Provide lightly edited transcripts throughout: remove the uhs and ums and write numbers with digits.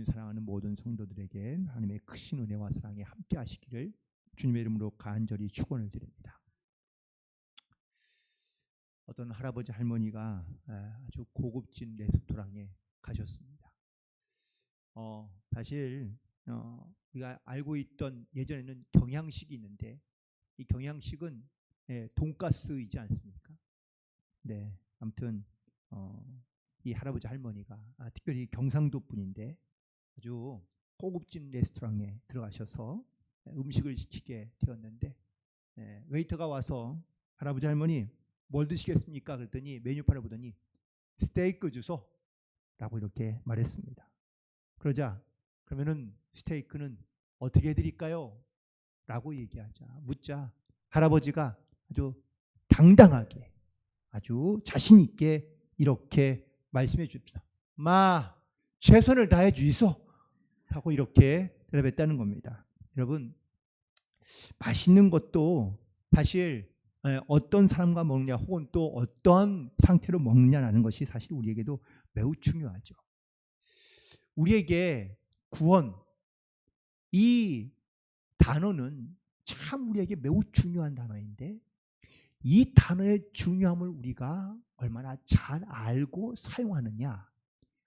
주님 사랑하는 모든 성도들에게 하나님의 크신 은혜와 사랑이 함께 하시기를 주님의 이름으로 간절히 축원을 드립니다. 어떤 할아버지 할머니가 아주 고급진 레스토랑에 가셨습니다. 사실 우리가 알고 있던 예전에는 경양식이 있는데 이 경양식은 돈가스이지 않습니까? 네, 아무튼 이 할아버지 할머니가 특별히 경상도 분인데 아주 고급진 레스토랑에 들어가셔서 음식을 시키게 되었는데 웨이터가 와서 할아버지 할머니 뭘 드시겠습니까? 그랬더니 메뉴판을 보더니 스테이크 주소 라고 이렇게 말했습니다. 그러자 그러면은 스테이크는 어떻게 해드릴까요? 라고 묻자 할아버지가 아주 당당하게 아주 자신 있게 이렇게 말씀해 줍니다. 마 최선을 다해 주이소 하고 이렇게 대답했다는 겁니다. 여러분, 맛있는 것도 사실 어떤 사람과 먹느냐 혹은 또 어떤 상태로 먹느냐라는 것이 사실 우리에게도 매우 중요하죠. 우리에게 구원, 이 단어는 참 우리에게 매우 중요한 단어인데 이 단어의 중요함을 우리가 얼마나 잘 알고 사용하느냐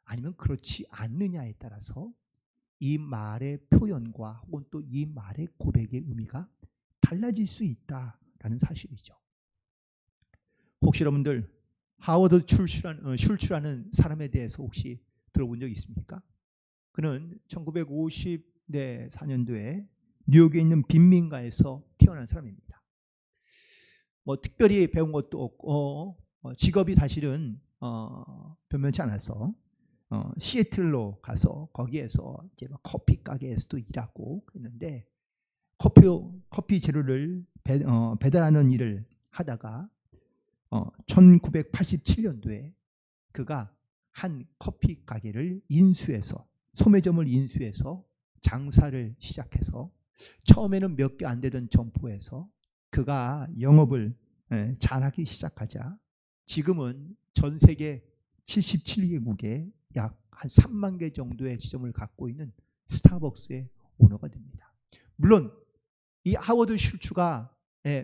아니면 그렇지 않느냐에 따라서 이 말의 표현과 혹은 또 이 말의 고백의 의미가 달라질 수 있다라는 사실이죠. 혹시 여러분들 하워드 슐츠라는 사람에 대해서 혹시 들어본 적 있습니까? 그는 1954년도에 뉴욕에 있는 빈민가에서 태어난 사람입니다. 특별히 배운 것도 없고 직업이 사실은 변변치 않아서 시애틀로 가서 거기에서 이제 커피 가게에서도 일하고 그랬는데 커피 재료를 배달하는 일을 하다가 1987년도에 그가 한 커피 가게를 소매점을 인수해서 장사를 시작해서 처음에는 몇 개 안 되던 점포에서 그가 영업을 잘하기 시작하자 지금은 전 세계 77개국에 약 한 3만 개 정도의 지점을 갖고 있는 스타벅스의 오너가 됩니다. 물론 이 하워드 슐츠가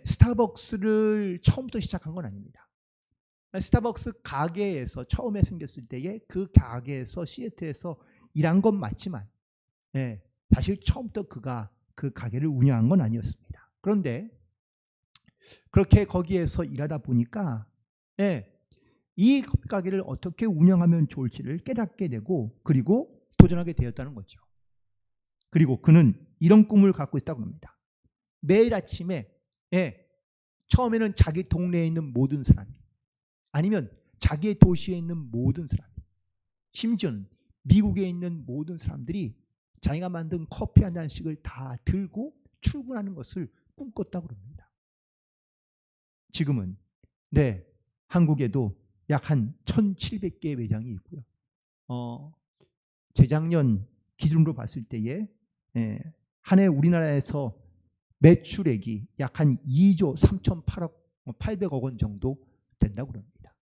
스타벅스를 처음부터 시작한 건 아닙니다. 스타벅스 가게에서 처음에 생겼을 때에 그 가게에서 시애틀에서 일한 건 맞지만 사실 처음부터 그가 그 가게를 운영한 건 아니었습니다. 그런데 그렇게 거기에서 일하다 보니까 이 커피 가게를 어떻게 운영하면 좋을지를 깨닫게 되고 그리고 도전하게 되었다는 거죠. 그리고 그는 이런 꿈을 갖고 있다고 합니다. 매일 아침에 처음에는 자기 동네에 있는 모든 사람이 아니면 자기의 도시에 있는 모든 사람이 심지어는 미국에 있는 모든 사람들이 자기가 만든 커피 한 잔씩을 다 들고 출근하는 것을 꿈꿨다고 합니다. 지금은 한국에도 약 한 1,700개의 매장이 있고요. 재작년 기준으로 봤을 때에 한 해 우리나라에서 매출액이 약 한 2조 3,800억 원 정도 된다고 합니다.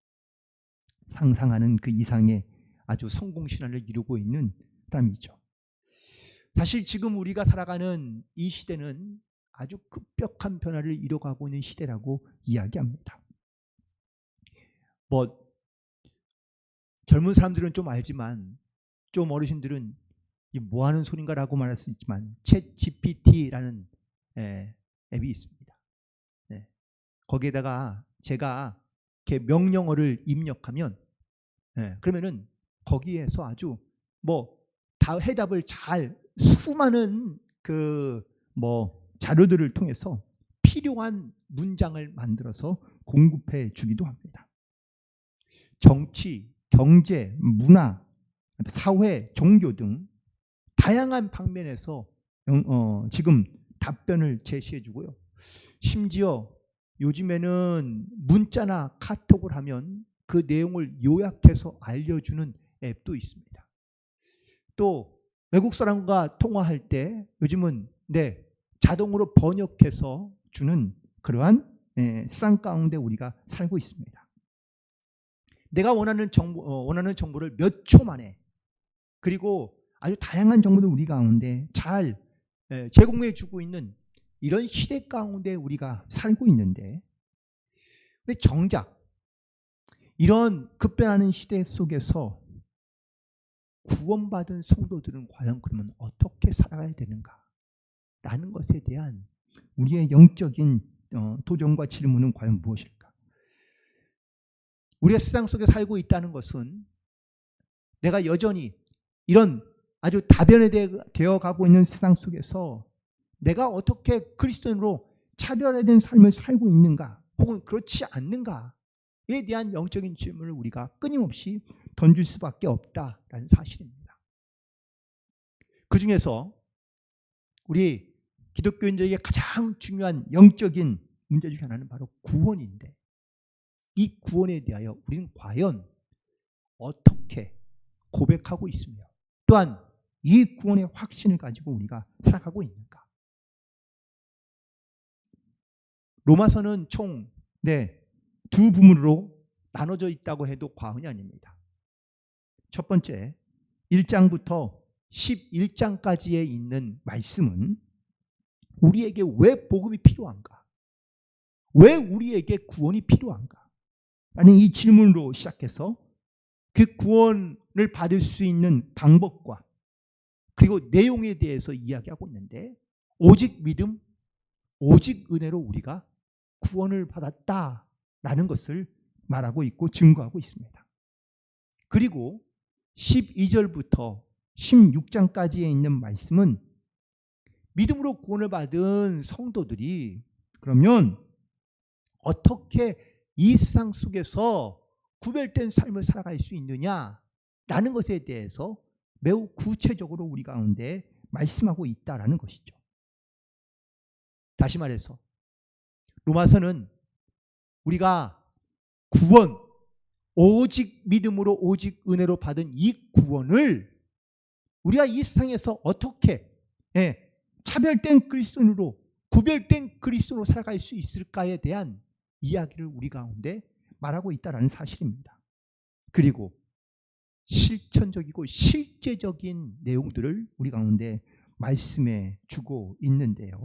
상상하는 그 이상의 아주 성공 신화를 이루고 있는 사람이죠. 사실 지금 우리가 살아가는 이 시대는 아주 급격한 변화를 이뤄가고 있는 시대라고 이야기합니다. 젊은 사람들은 좀 알지만 좀 어르신들은 이 뭐 하는 소린가라고 말할 수 있지만 챗 GPT라는 앱이 있습니다. 거기에다가 제가 이렇게 명령어를 입력하면 그러면은 거기에서 아주 다 해답을 잘 수많은 자료들을 통해서 필요한 문장을 만들어서 공급해 주기도 합니다. 정치, 경제, 문화, 사회, 종교 등 다양한 방면에서 지금 답변을 제시해 주고요. 심지어 요즘에는 문자나 카톡을 하면 그 내용을 요약해서 알려주는 앱도 있습니다. 또 외국 사람과 통화할 때 요즘은 자동으로 번역해서 주는 그러한 세상 가운데 우리가 살고 있습니다. 내가 원하는 정보를 몇 초 만에 그리고 아주 다양한 정보를 우리 가운데 잘 제공해 주고 있는 이런 시대 가운데 우리가 살고 있는데, 왜 정작 이런 급변하는 시대 속에서 구원받은 성도들은 과연 그러면 어떻게 살아가야 되는가 라는 것에 대한 우리의 영적인 도전과 질문은 과연 무엇일까? 우리가 세상 속에 살고 있다는 것은 내가 여전히 이런 아주 다변화되어 가고 있는 세상 속에서 내가 어떻게 그리스도인으로 차별화된 삶을 살고 있는가, 혹은 그렇지 않는가에 대한 영적인 질문을 우리가 끊임없이 던질 수밖에 없다라는 사실입니다. 그 중에서 우리 기독교인들에게 가장 중요한 영적인 문제 중 하나는 바로 구원인데, 이 구원에 대하여 우리는 과연 어떻게 고백하고 있으며, 또한 이 구원의 확신을 가지고 우리가 살아가고 있는가? 로마서는 총 두 부문으로 나눠져 있다고 해도 과언이 아닙니다. 첫 번째 1장부터 11장까지에 있는 말씀은 우리에게 왜 복음이 필요한가? 왜 우리에게 구원이 필요한가? 라는 이 질문으로 시작해서 그 구원을 받을 수 있는 방법과 그리고 내용에 대해서 이야기하고 있는데, 오직 믿음, 오직 은혜로 우리가 구원을 받았다라는 것을 말하고 있고 증거하고 있습니다. 그리고 12절부터 16장까지에 있는 말씀은 믿음으로 구원을 받은 성도들이 그러면 어떻게 이 세상 속에서 구별된 삶을 살아갈 수 있느냐라는 것에 대해서 매우 구체적으로 우리 가운데 말씀하고 있다라는 것이죠. 다시 말해서 로마서는 우리가 구원, 오직 믿음으로 오직 은혜로 받은 이 구원을 우리가 이 세상에서 어떻게 차별된 그리스도인으로, 구별된 그리스도인으로 살아갈 수 있을까에 대한 이야기를 우리 가운데 말하고 있다는 사실입니다. 그리고 실천적이고 실제적인 내용들을 우리 가운데 말씀해 주고 있는데요.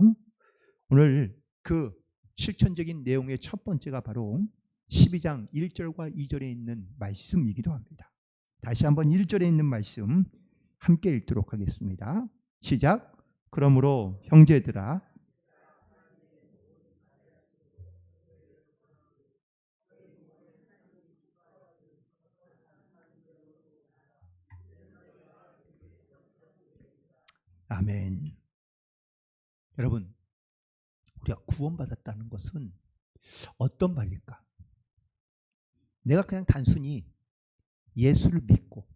오늘 그 실천적인 내용의 첫 번째가 바로 12장 1절과 2절에 있는 말씀이기도 합니다. 다시 한번 1절에 있는 말씀 함께 읽도록 하겠습니다. 시작. 그러므로 형제들아, 아멘. 여러분, 우리가 구원받았다는 것은 어떤 말일까? 내가 그냥 단순히 예수를 믿고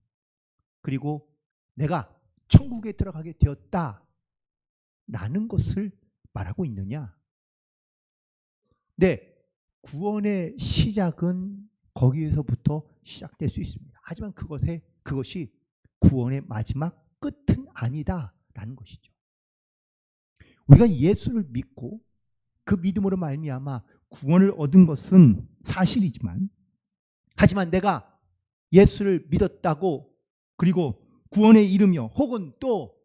그리고 내가 천국에 들어가게 되었다라는 것을 말하고 있느냐? 네, 구원의 시작은 거기에서부터 시작될 수 있습니다. 하지만 그것이 구원의 마지막 끝은 아니다라는 것이죠. 우리가 예수를 믿고 그 믿음으로 말미암아 구원을 얻은 것은 사실이지만, 하지만 내가 예수를 믿었다고 그리고 구원에 이르며 혹은 또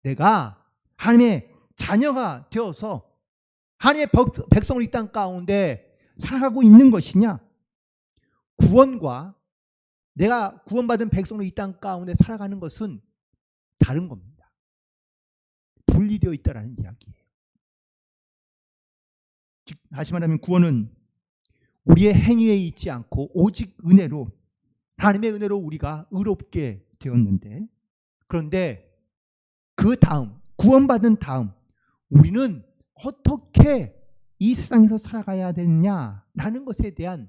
내가 하나님의 자녀가 되어서 하나님의 백성을 이 땅 가운데 살아가고 있는 것이냐? 구원과 내가 구원받은 백성으로 이 땅 가운데 살아가는 것은 다른 겁니다. 분리되어 있다라는 이야기예요. 즉 다시 말하면 구원은 우리의 행위에 있지 않고 오직 은혜로, 하나님의 은혜로 우리가 의롭게 되었는데, 그런데 그 다음, 구원받은 다음 우리는 어떻게 이 세상에서 살아가야 되느냐라는 것에 대한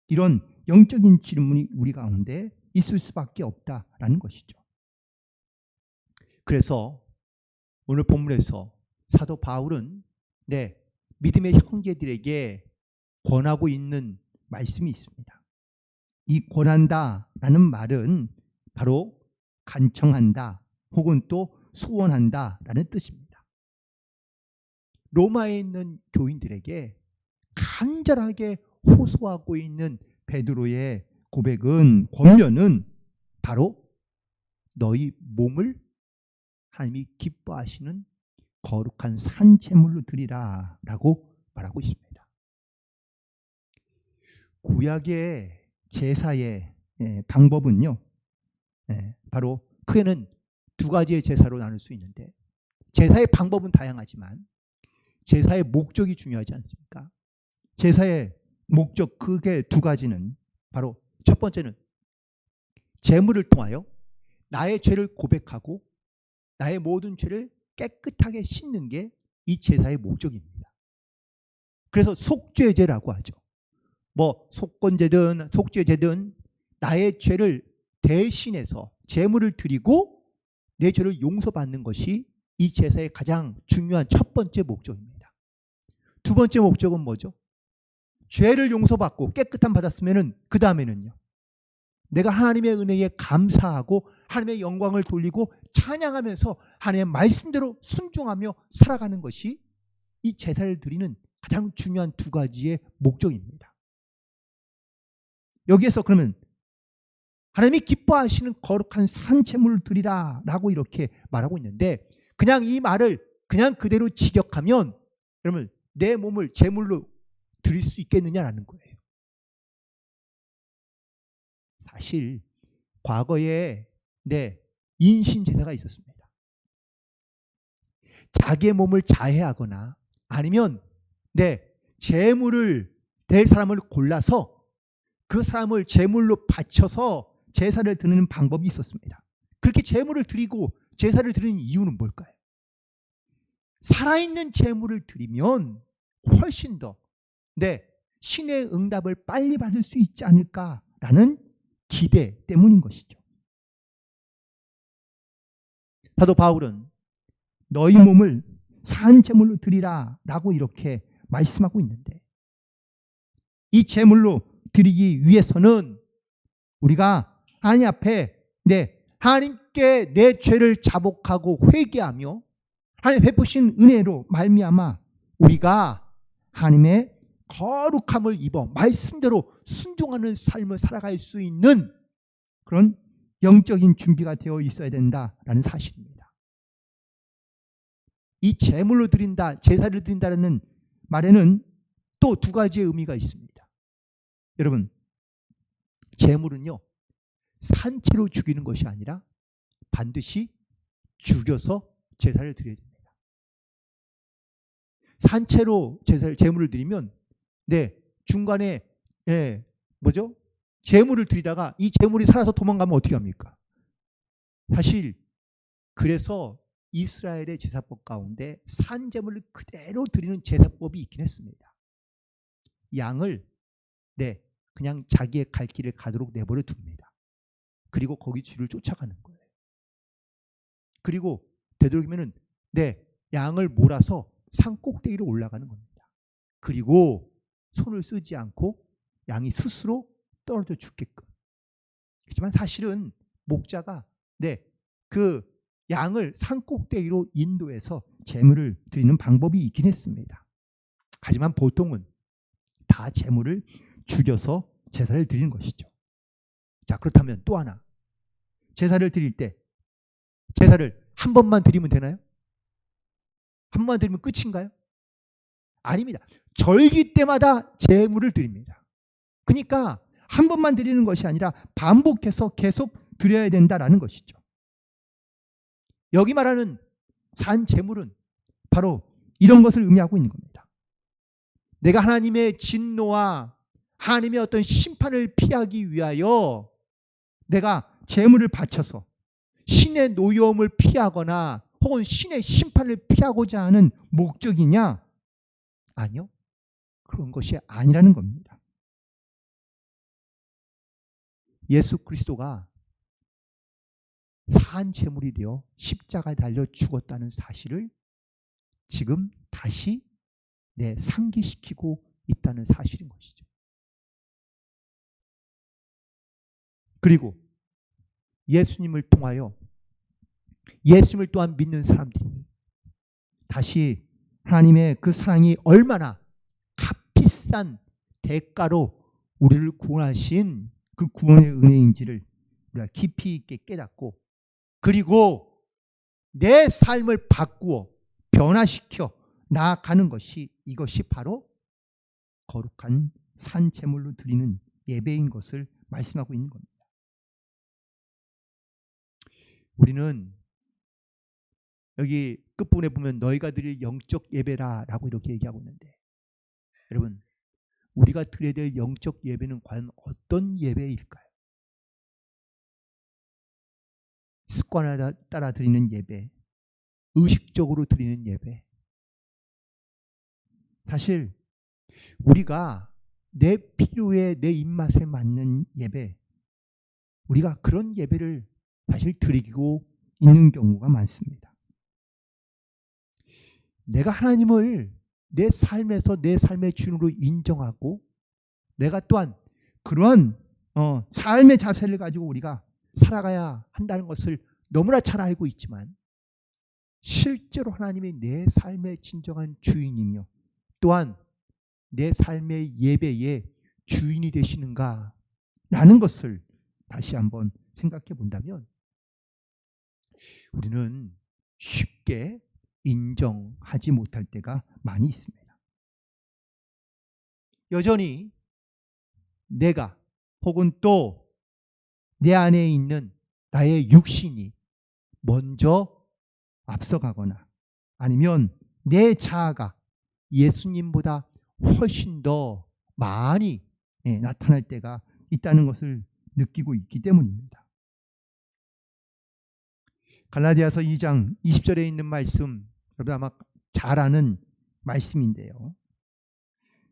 이런 영적인 질문이 우리 가운데 있을 수밖에 없다라는 것이죠. 그래서 오늘 본문에서 사도 바울은 믿음의 형제들에게 권하고 있는 말씀이 있습니다. 이 권한다라는 말은 바로 간청한다 혹은 또 소원한다라는 뜻입니다. 로마에 있는 교인들에게 간절하게 호소하고 있는 베드로의 고백은, 권면은 바로 너희 몸을 하나님이 기뻐하시는 거룩한 산제물로 드리라 라고 말하고 있습니다. 구약의 제사의 방법은요, 바로 크게는 두 가지의 제사로 나눌 수 있는데, 제사의 방법은 다양하지만 제사의 목적이 중요하지 않습니까? 제사의 목적, 그게 두 가지는 바로, 첫 번째는 제물을 통하여 나의 죄를 고백하고 나의 모든 죄를 깨끗하게 씻는 게 이 제사의 목적입니다. 그래서 속죄제라고 하죠. 뭐 속건제든 속죄제든 나의 죄를 대신해서 제물을 드리고 내 죄를 용서받는 것이 이 제사의 가장 중요한 첫 번째 목적입니다. 두 번째 목적은 뭐죠? 죄를 용서받고 깨끗함 받았으면 그 다음에는요, 내가 하나님의 은혜에 감사하고 하나님의 영광을 돌리고 찬양하면서 하나님의 말씀대로 순종하며 살아가는 것이 이 제사를 드리는 가장 중요한 두 가지의 목적입니다. 여기에서 그러면 하나님이 기뻐하시는 거룩한 산제물을 드리라 라고 이렇게 말하고 있는데, 그냥 이 말을 그냥 그대로 직역하면 여러분 내 몸을 제물로 드릴 수 있겠느냐라는 거예요. 사실 과거에 인신 제사가 있었습니다. 자기의 몸을 자해하거나 아니면 제물을 될 사람을 골라서 그 사람을 제물로 바쳐서 제사를 드리는 방법이 있었습니다. 그렇게 제물을 드리고 제사를 드리는 이유는 뭘까요? 살아있는 제물을 드리면 훨씬 더 신의 응답을 빨리 받을 수 있지 않을까라는 기대 때문인 것이죠. 사도 바울은 너희 몸을 산 제물로 드리라 라고 이렇게 말씀하고 있는데, 이 제물로 드리기 위해서는 우리가 하나님 앞에 하나님께 내 죄를 자복하고 회개하며 하나님 베푸신 은혜로 말미암아 우리가 하나님의 거룩함을 입어 말씀대로 순종하는 삶을 살아갈 수 있는 그런 영적인 준비가 되어 있어야 된다라는 사실입니다. 이 제물로 드린다, 제사를 드린다는 말에는 또 두 가지의 의미가 있습니다. 여러분, 제물은요, 산채로 죽이는 것이 아니라 반드시 죽여서 제사를 드려야 됩니다. 산채로 제물을 드리면 중간에 제물을 드리다가 이 제물이 살아서 도망가면 어떻게 합니까? 사실 그래서 이스라엘의 제사법 가운데 산제물을 그대로 드리는 제사법이 있긴 했습니다. 양을 그냥 자기의 갈 길을 가도록 내버려 둡니다. 그리고 거기 쥐를 쫓아가는 거예요. 그리고 되도록이면 양을 몰아서 산 꼭대기로 올라가는 겁니다. 그리고 손을 쓰지 않고 양이 스스로 떨어져 죽게끔. 그렇지만 사실은 목자가 그 양을 산 꼭대기로 인도해서 제물을 드리는 방법이 있긴 했습니다. 하지만 보통은 다 제물을 죽여서 제사를 드리는 것이죠. 자, 그렇다면 또 하나, 제사를 드릴 때 제사를 한 번만 드리면 되나요? 한 번만 드리면 끝인가요? 아닙니다. 절기 때마다 제물을 드립니다. 그러니까 한 번만 드리는 것이 아니라 반복해서 계속 드려야 된다라는 것이죠. 여기 말하는 산 제물은 바로 이런 것을 의미하고 있는 겁니다. 내가 하나님의 진노와 하나님의 어떤 심판을 피하기 위하여 내가 제물을 바쳐서 신의 노여움을 피하거나 혹은 신의 심판을 피하고자 하는 목적이냐? 아니요. 그런 것이 아니라는 겁니다. 예수 그리스도가 산 제물이 되어 십자가에 달려 죽었다는 사실을 지금 다시 상기시키고 있다는 사실인 것이죠. 그리고 예수님을 통하여 예수님을 또한 믿는 사람들이 다시 하나님의 그 사랑이 얼마나 값비싼 대가로 우리를 구원하신 그 구원의 은혜인지를 우리가 깊이 있게 깨닫고 그리고 내 삶을 바꾸어 변화시켜 나아가는 것이, 이것이 바로 거룩한 산 제물로 드리는 예배인 것을 말씀하고 있는 겁니다. 우리는 여기 끝부분에 보면 너희가 드릴 영적 예배라라고 이렇게 얘기하고 있는데, 여러분, 우리가 드려야 될 영적 예배는 과연 어떤 예배일까요? 습관에 따라 드리는 예배, 의식적으로 드리는 예배. 사실 우리가 내 필요에, 내 입맛에 맞는 예배, 우리가 그런 예배를 사실 드리고 있는 경우가 많습니다. 내가 하나님을 내 삶에서 내 삶의 주인으로 인정하고, 내가 또한 그런 삶의 자세를 가지고 우리가 살아가야 한다는 것을 너무나 잘 알고 있지만, 실제로 하나님이 내 삶의 진정한 주인이며 또한 내 삶의 예배의 주인이 되시는가 라는 것을 다시 한번 생각해 본다면, 우리는 쉽게 인정하지 못할 때가 많이 있습니다. 여전히 내가 혹은 또 내 안에 있는 나의 육신이 먼저 앞서가거나, 아니면 내 자아가 예수님보다 훨씬 더 많이 나타날 때가 있다는 것을 느끼고 있기 때문입니다. 갈라디아서 2장 20절에 있는 말씀, 여러분 아마 잘 아는 말씀인데요.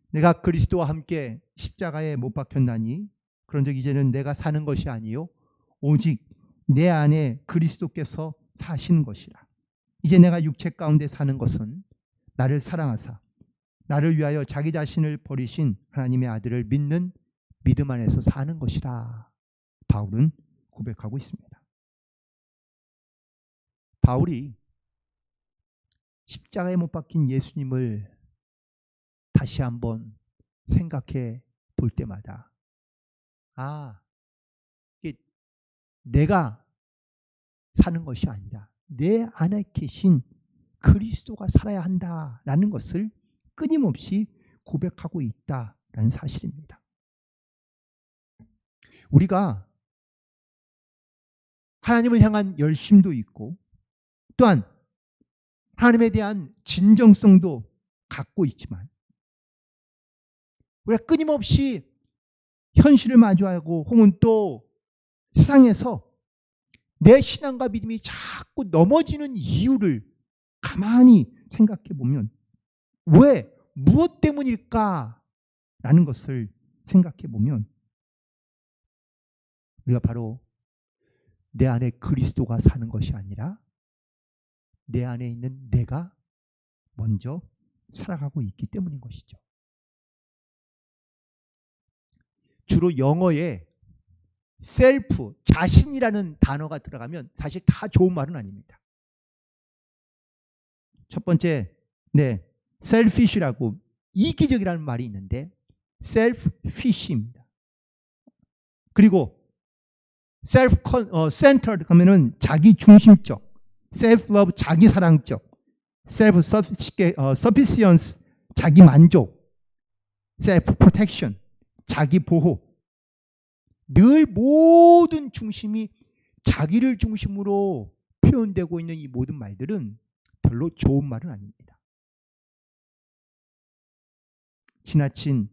내가 그리스도와 함께 십자가에 못 박혔나니 그런즉 이제는 내가 사는 것이 아니요 오직 내 안에 그리스도께서 사시는 것이라. 이제 내가 육체 가운데 사는 것은 나를 사랑하사 나를 위하여 자기 자신을 버리신 하나님의 아들을 믿는 믿음 안에서 사는 것이라. 바울은 고백하고 있습니다. 바울이 십자가에 못 박힌 예수님을 다시 한번 생각해 볼 때마다, 이게 내가 사는 것이 아니라 내 안에 계신 그리스도가 살아야 한다라는 것을 끊임없이 고백하고 있다라는 사실입니다. 우리가 하나님을 향한 열심도 있고, 또한 하나님에 대한 진정성도 갖고 있지만, 우리가 끊임없이 현실을 마주하고 혹은 또 세상에서 내 신앙과 믿음이 자꾸 넘어지는 이유를 가만히 생각해 보면, 왜, 무엇 때문일까? 라는 것을 생각해 보면, 우리가 바로 내 안에 그리스도가 사는 것이 아니라 내 안에 있는 내가 먼저 살아가고 있기 때문인 것이죠. 주로 영어에 셀프, 자신이라는 단어가 들어가면 사실 다 좋은 말은 아닙니다. 첫 번째, selfish라고 이기적이라는 말이 있는데 selfish입니다. 그리고 self-centered 하면은 자기 중심적, self-love 자기 사랑적, self-sufficiency 자기 만족, self-protection 자기 보호. 늘 모든 중심이 자기를 중심으로 표현되고 있는 이 모든 말들은 별로 좋은 말은 아닙니다. 지나친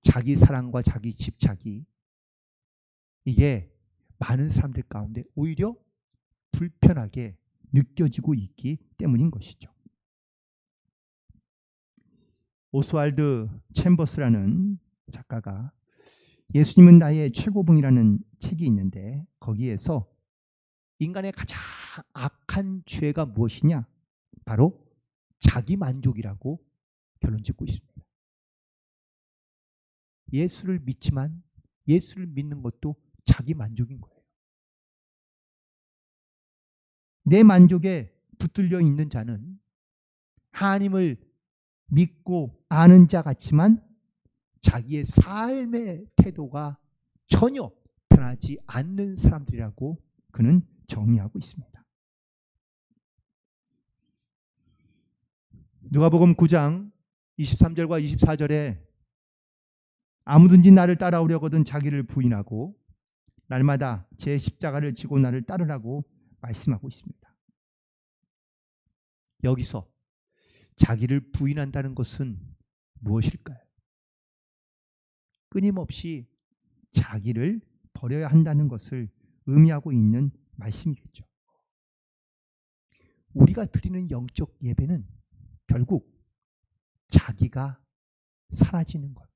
자기 사랑과 자기 집착이, 이게 많은 사람들 가운데 오히려 불편하게 느껴지고 있기 때문인 것이죠. 오스왈드 챔버스라는 작가가 예수님은 나의 최고봉이라는 책이 있는데, 거기에서 인간의 가장 악한 죄가 무엇이냐? 바로 자기 만족이라고 결론 짓고 있습니다. 예수를 믿지만 예수를 믿는 것도 자기 만족인 거예요. 내 만족에 붙들려 있는 자는 하나님을 믿고 아는 자 같지만 자기의 삶의 태도가 전혀 변하지 않는 사람들이라고 그는 정의하고 있습니다. 누가복음 9장 23절과 24절에 아무든지 나를 따라오려거든 자기를 부인하고 날마다 제 십자가를 지고 나를 따르라고 말씀하고 있습니다. 여기서 자기를 부인한다는 것은 무엇일까요? 끊임없이 자기를 버려야 한다는 것을 의미하고 있는 말씀이겠죠. 우리가 드리는 영적 예배는 결국 자기가 사라지는 것,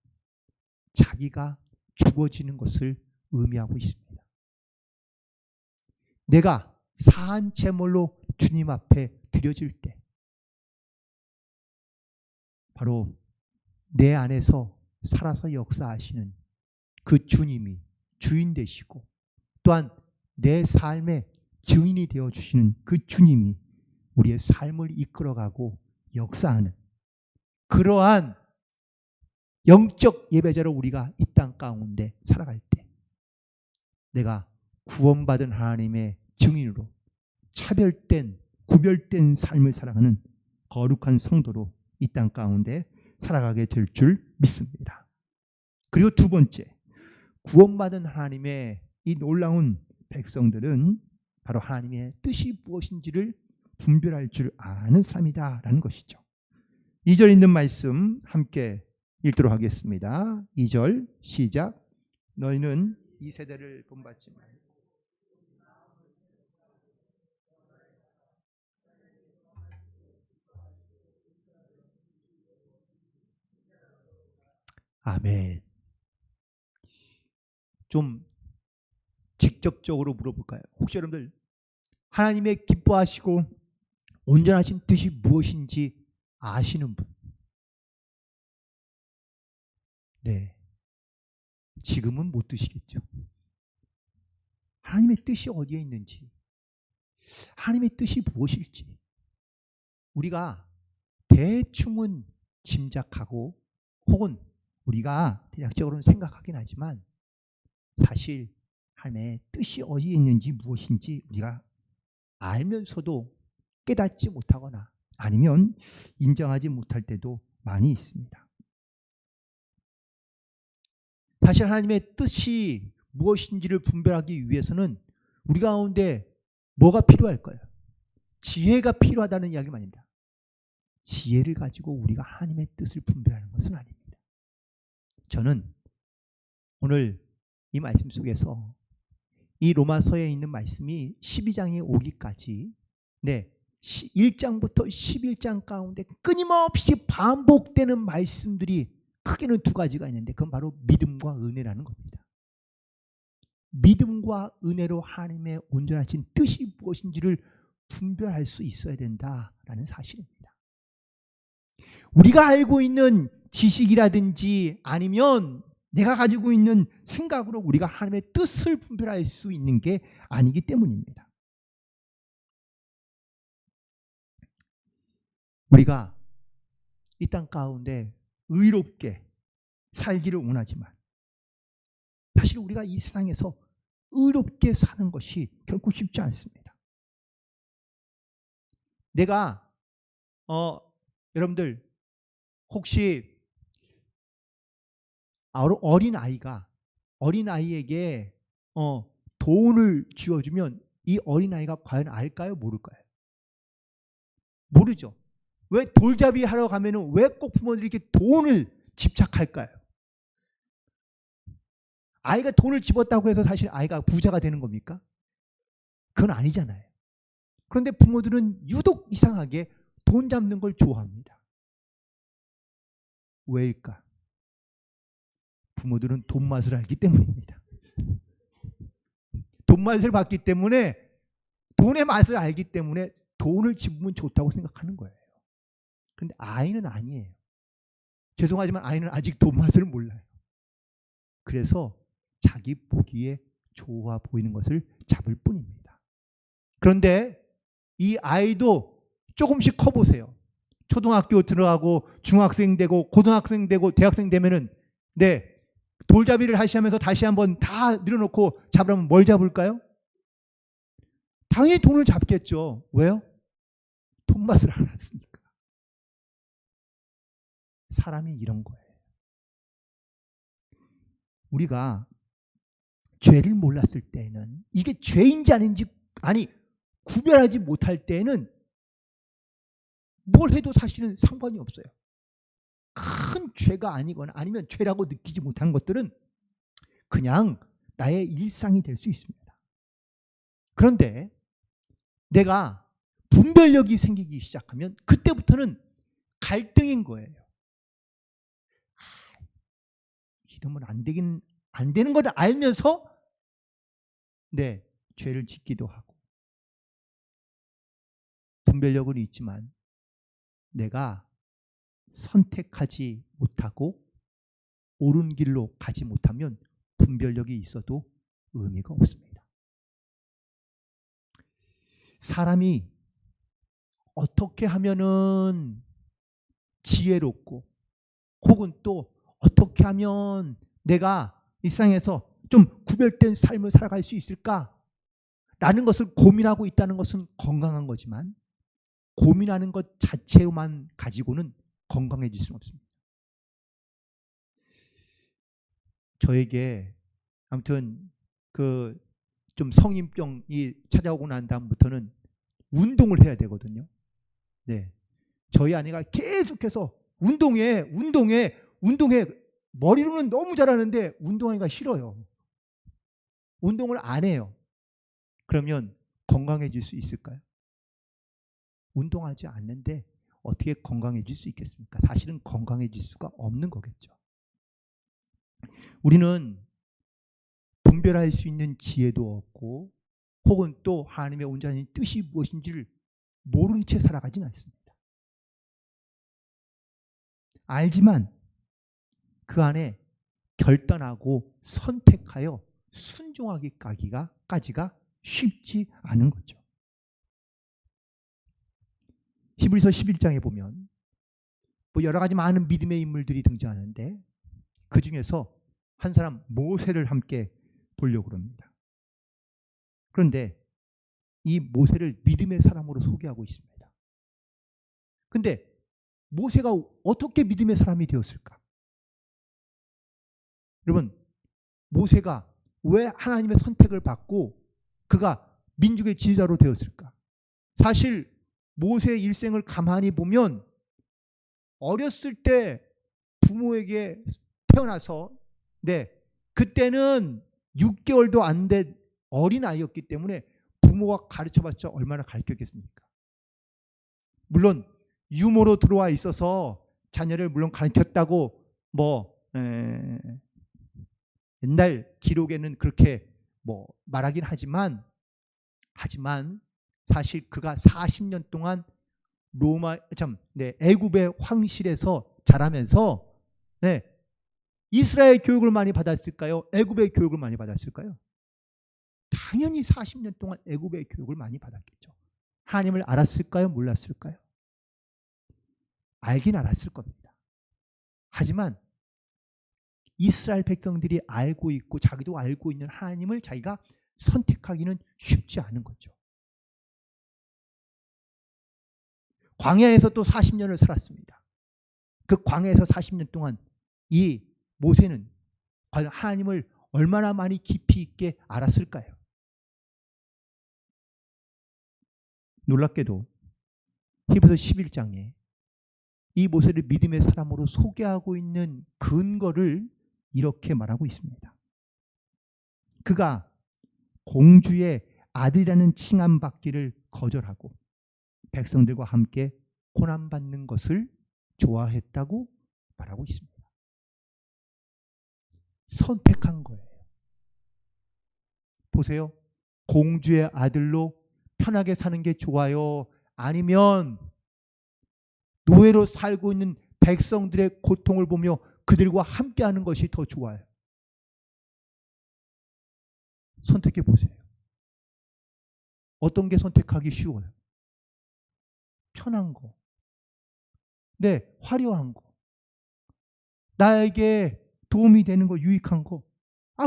자기가 죽어지는 것을 의미하고 있습니다. 내가 사한 제물로 주님 앞에 드려질 때 바로 내 안에서 살아서 역사하시는 그 주님이 주인 되시고 또한 내 삶의 증인이 되어주시는 그 주님이 우리의 삶을 이끌어가고 역사하는 그러한 영적 예배자로 우리가 이 땅 가운데 살아갈 때 내가 구원받은 하나님의 증인으로 차별된 구별된 삶을 살아가는 거룩한 성도로 이 땅 가운데 살아가게 될 줄 믿습니다. 그리고 두 번째, 구원받은 하나님의 이 놀라운 백성들은 바로 하나님의 뜻이 무엇인지를 분별할 줄 아는 사람이다라는 것이죠. 2절 있는 말씀 함께 읽도록 하겠습니다. 2절 시작. 너희는 이 세대를 본받지 말고 아멘. 좀 직접적으로 물어볼까요? 혹시 여러분들 하나님의 기뻐하시고 온전하신 뜻이 무엇인지 아시는 분? 네. 지금은 못 드시겠죠. 하나님의 뜻이 어디에 있는지, 하나님의 뜻이 무엇일지 우리가 대충은 짐작하고 혹은 우리가 대략적으로는 생각하긴 하지만 사실 하나님의 뜻이 어디에 있는지 무엇인지 우리가 알면서도 깨닫지 못하거나 아니면 인정하지 못할 때도 많이 있습니다. 사실 하나님의 뜻이 무엇인지를 분별하기 위해서는 우리 가운데 뭐가 필요할까요? 지혜가 필요하다는 이야기가 아닙니다. 지혜를 가지고 우리가 하나님의 뜻을 분별하는 것은 아닙니다. 저는 오늘 이 말씀 속에서 이 로마서에 있는 말씀이 12장에 오기까지 1장부터 11장 가운데 끊임없이 반복되는 말씀들이 크게는 두 가지가 있는데 그건 바로 믿음과 은혜라는 겁니다. 믿음과 은혜로 하나님의 온전하신 뜻이 무엇인지를 분별할 수 있어야 된다라는 사실입니다. 우리가 알고 있는 지식이라든지 아니면 내가 가지고 있는 생각으로 우리가 하나님의 뜻을 분별할 수 있는 게 아니기 때문입니다. 우리가 이 땅 가운데 의롭게 살기를 원하지만 사실 우리가 이 세상에서 의롭게 사는 것이 결코 쉽지 않습니다. 내가 여러분들 혹시 어린아이에게 돈을 쥐어주면 이 어린아이가 과연 알까요? 모를까요? 모르죠. 왜 돌잡이 하러 가면은 왜 꼭 부모들이 이렇게 돈을 집착할까요? 아이가 돈을 집었다고 해서 사실 아이가 부자가 되는 겁니까? 그건 아니잖아요. 그런데 부모들은 유독 이상하게 돈 잡는 걸 좋아합니다. 왜일까? 부모들은 돈 맛을 알기 때문입니다. 돈 맛을 봤기 때문에 돈의 맛을 알기 때문에 돈을 집으면 좋다고 생각하는 거예요. 그런데 아이는 아니에요. 죄송하지만 아이는 아직 돈 맛을 몰라요. 그래서 자기 보기에 좋아 보이는 것을 잡을 뿐입니다. 그런데 이 아이도 조금씩 커보세요. 초등학교 들어가고 중학생 되고 고등학생 되고 대학생 되면은 돌잡이를 하시면서 다시 한번 다 늘어놓고 잡으려면 뭘 잡을까요? 당연히 돈을 잡겠죠. 왜요? 돈 맛을 알았으니까. 사람이 이런 거예요. 우리가 죄를 몰랐을 때는, 이게 죄인지 아닌지 구별하지 못할 때는 뭘 해도 사실은 상관이 없어요. 큰 죄가 아니거나 아니면 죄라고 느끼지 못한 것들은 그냥 나의 일상이 될 수 있습니다. 그런데 내가 분별력이 생기기 시작하면 그때부터는 갈등인 거예요. 이러면 안 되는 걸 알면서 죄를 짓기도 하고, 분별력은 있지만 내가 선택하지 못하고 옳은 길로 가지 못하면 분별력이 있어도 의미가 없습니다. 사람이 어떻게 하면은 지혜롭고 혹은 또 어떻게 하면 내가 일상에서 좀 구별된 삶을 살아갈 수 있을까? 라는 것을 고민하고 있다는 것은 건강한 거지만 고민하는 것 자체만 가지고는 건강해질 수는 없습니다. 저에게 아무튼 좀 성인병이 찾아오고 난 다음부터는 운동을 해야 되거든요. 저희 아내가 계속해서 운동해. 머리로는 너무 잘하는데 운동하기가 싫어요. 운동을 안 해요. 그러면 건강해질 수 있을까요? 운동하지 않는데 어떻게 건강해질 수 있겠습니까? 사실은 건강해질 수가 없는 거겠죠. 우리는 분별할 수 있는 지혜도 없고 혹은 또 하나님의 온전한 뜻이 무엇인지를 모른 채 살아가진 않습니다. 알지만 그 안에 결단하고 선택하여 순종하기까지가 쉽지 않은 거죠. 히브리서 11장에 보면 여러 가지 많은 믿음의 인물들이 등장하는데 그 중에서 한 사람 모세를 함께 보려고 합니다. 그런데 이 모세를 믿음의 사람으로 소개하고 있습니다. 그런데 모세가 어떻게 믿음의 사람이 되었을까? 여러분, 모세가 왜 하나님의 선택을 받고 그가 민족의 지도자로 되었을까? 사실 모세의 일생을 가만히 보면 어렸을 때 부모에게 태어나서 그때는 6개월도 안 된 어린아이였기 때문에 부모가 가르쳐봤자 얼마나 가르쳤겠습니까? 물론 유모로 들어와 있어서 자녀를 물론 가르쳤다고 옛날 기록에는 그렇게 말하긴 하지만 사실 그가 40년 동안 애굽의 황실에서 자라면서 이스라엘 교육을 많이 받았을까요? 애굽의 교육을 많이 받았을까요? 당연히 40년 동안 애굽의 교육을 많이 받았겠죠. 하나님을 알았을까요? 몰랐을까요? 알긴 알았을 겁니다. 하지만 이스라엘 백성들이 알고 있고 자기도 알고 있는 하나님을 자기가 선택하기는 쉽지 않은 거죠. 광야에서 또 40년을 살았습니다. 그 광야에서 40년 동안 이 모세는 과연 하나님을 얼마나 많이 깊이 있게 알았을까요? 놀랍게도 히브리서 11장에 이 모세를 믿음의 사람으로 소개하고 있는 근거를 이렇게 말하고 있습니다. 그가 공주의 아들이라는 칭함받기를 거절하고 백성들과 함께 고난받는 것을 좋아했다고 말하고 있습니다. 선택한 거예요. 보세요. 공주의 아들로 편하게 사는 게 좋아요? 아니면 노예로 살고 있는 백성들의 고통을 보며 그들과 함께하는 것이 더 좋아요? 선택해 보세요. 어떤 게 선택하기 쉬워요? 편한 거, 화려한 거, 나에게 도움이 되는 거, 유익한 거.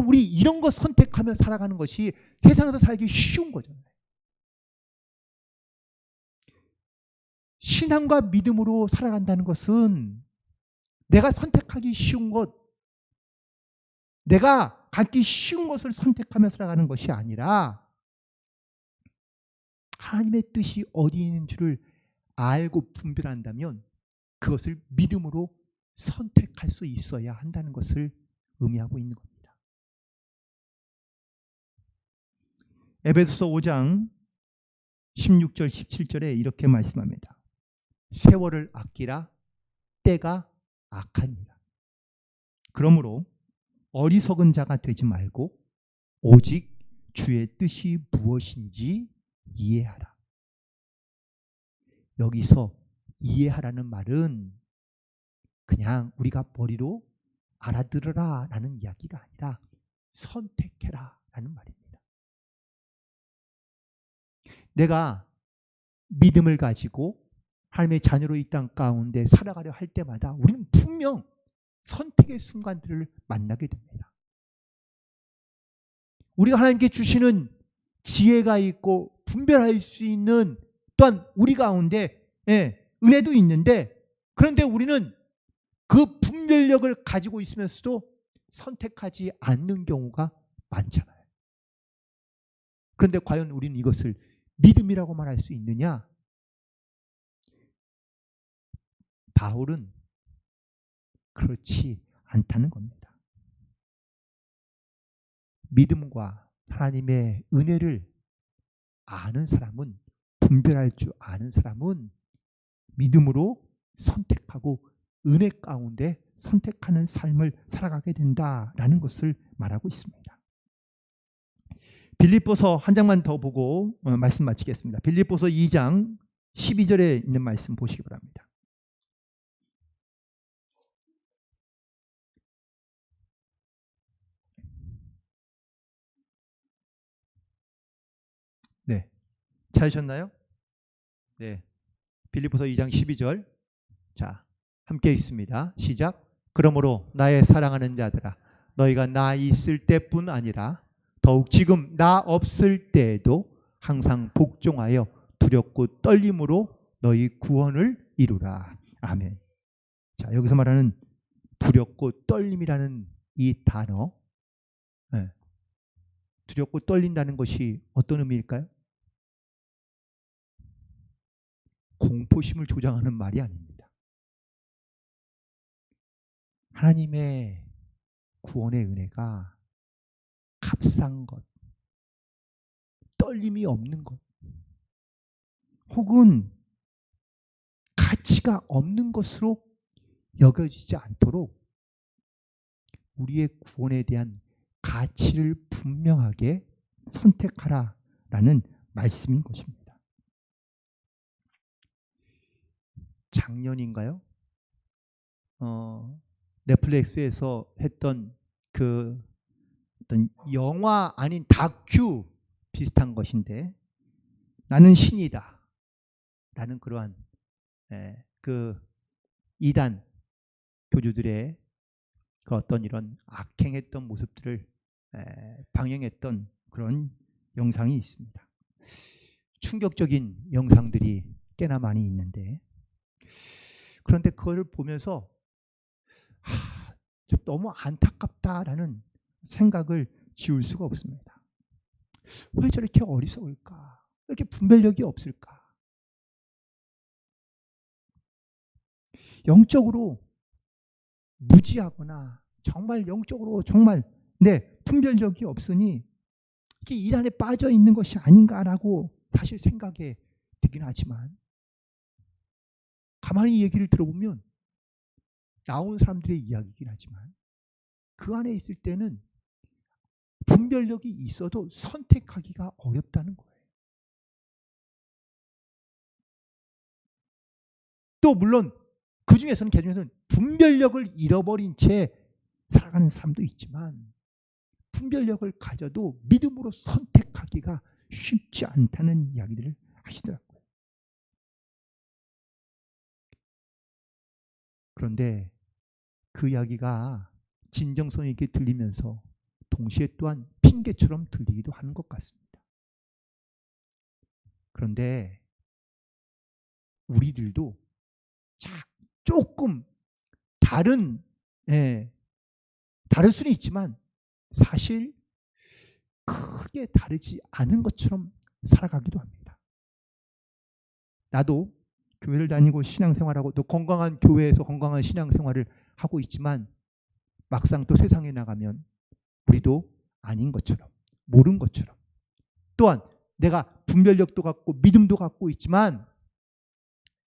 우리 이런 거 선택하며 살아가는 것이 세상에서 살기 쉬운 거잖아요. 신앙과 믿음으로 살아간다는 것은 내가 선택하기 쉬운 것, 내가 갖기 쉬운 것을 선택하며 살아가는 것이 아니라 하나님의 뜻이 어디 있는 줄을 알고 분별한다면 그것을 믿음으로 선택할 수 있어야 한다는 것을 의미하고 있는 겁니다. 에베소서 5장 16절 17절에 이렇게 말씀합니다. 세월을 아끼라 때가 악하니라. 그러므로 어리석은 자가 되지 말고 오직 주의 뜻이 무엇인지 이해하라. 여기서 이해하라는 말은 그냥 우리가 머리로 알아들으라 라는 이야기가 아니라 선택해라 라는 말입니다. 내가 믿음을 가지고 하나님의 자녀로 이 땅 가운데 살아가려 할 때마다 우리는 분명 선택의 순간들을 만나게 됩니다. 우리가 하나님께 주시는 지혜가 있고 분별할 수 있는 또한 우리 가운데 은혜도 있는데, 그런데 우리는 그 분별력을 가지고 있으면서도 선택하지 않는 경우가 많잖아요. 그런데 과연 우리는 이것을 믿음이라고 말할 수 있느냐? 바울은 그렇지 않다는 겁니다. 믿음과 하나님의 은혜를 아는 사람은, 분별할 줄 아는 사람은 믿음으로 선택하고 은혜 가운데 선택하는 삶을 살아가게 된다라는 것을 말하고 있습니다. 빌립보서 한 장만 더 보고 말씀 마치겠습니다. 빌립보서 2장 12절에 있는 말씀 보시기 바랍니다. 네, 찾으셨나요? 네, 빌립보서 2장 12절. 자, 함께 있습니다. 시작. 그러므로 나의 사랑하는 자들아, 너희가 나 있을 때뿐 아니라 더욱 지금 나 없을 때에도 항상 복종하여 두렵고 떨림으로 너희 구원을 이루라. 아멘. 자, 여기서 말하는 두렵고 떨림이라는 이 단어, 두렵고 떨린다는 것이 어떤 의미일까요? 공포심을 조장하는 말이 아닙니다. 하나님의 구원의 은혜가 값싼 것, 떨림이 없는 것, 혹은 가치가 없는 것으로 여겨지지 않도록 우리의 구원에 대한 가치를 분명하게 선택하라라는 말씀인 것입니다. 작년인가요? 넷플릭스에서 했던 그 어떤 영화 아닌 다큐 비슷한 것인데, 나는 신이다 라는 그러한 그 이단 교주들의 그 어떤 이런 악행했던 모습들을 방영했던 그런 영상이 있습니다. 충격적인 영상들이 꽤나 많이 있는데, 그런데 그걸 보면서 너무 안타깝다라는 생각을 지울 수가 없습니다. 왜 저렇게 어리석을까? 왜 이렇게 분별력이 없을까? 영적으로 무지하거나 정말 영적으로 정말 분별력이 없으니 이단에 빠져 있는 것이 아닌가라고 사실 생각이 들긴 하지만, 가만히 얘기를 들어보면 나온 사람들의 이야기이긴 하지만 그 안에 있을 때는 분별력이 있어도 선택하기가 어렵다는 거예요. 또 물론 그 중에서는 분별력을 잃어버린 채 살아가는 사람도 있지만, 분별력을 가져도 믿음으로 선택하기가 쉽지 않다는 이야기들을 하시더라고요. 그런데 그 이야기가 진정성 있게 들리면서 동시에 또한 핑계처럼 들리기도 하는 것 같습니다. 그런데 우리들도 조금 다른, 다를 수는 있지만 사실 크게 다르지 않은 것처럼 살아가기도 합니다. 나도 교회를 다니고 신앙생활하고 또 건강한 교회에서 건강한 신앙생활을 하고 있지만 막상 또 세상에 나가면 우리도 아닌 것처럼, 모른 것처럼, 또한 내가 분별력도 갖고 믿음도 갖고 있지만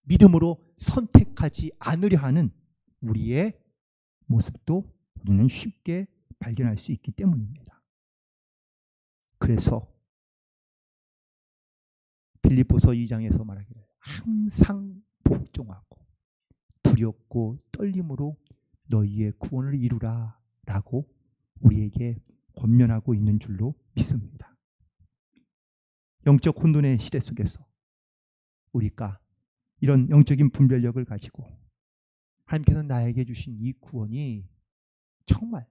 믿음으로 선택하지 않으려 하는 우리의 모습도 우리는 쉽게 발견할 수 있기 때문입니다. 그래서 빌립보서 2장에서 말하기를 항상 복종하고 두렵고 떨림으로 너희의 구원을 이루라 라고 우리에게 권면하고 있는 줄로 믿습니다. 영적 혼돈의 시대 속에서 우리가 이런 영적인 분별력을 가지고 하나님께서 나에게 주신 이 구원이 정말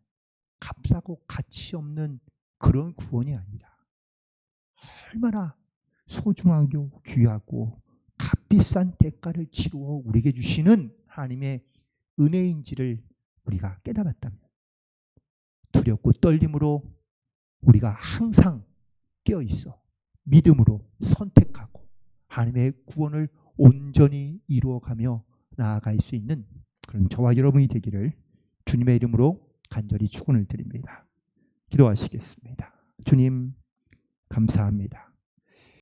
값싸고 가치 없는 그런 구원이 아니라 얼마나 소중하고 귀하고 값비싼 대가를 치루어 우리에게 주시는 하나님의 은혜인지를 우리가 깨달았다면 두렵고 떨림으로 우리가 항상 깨어있어 믿음으로 선택하고 하나님의 구원을 온전히 이루어가며 나아갈 수 있는 그런 저와 여러분이 되기를 주님의 이름으로 간절히 축원을 드립니다. 기도하시겠습니다. 주님 감사합니다.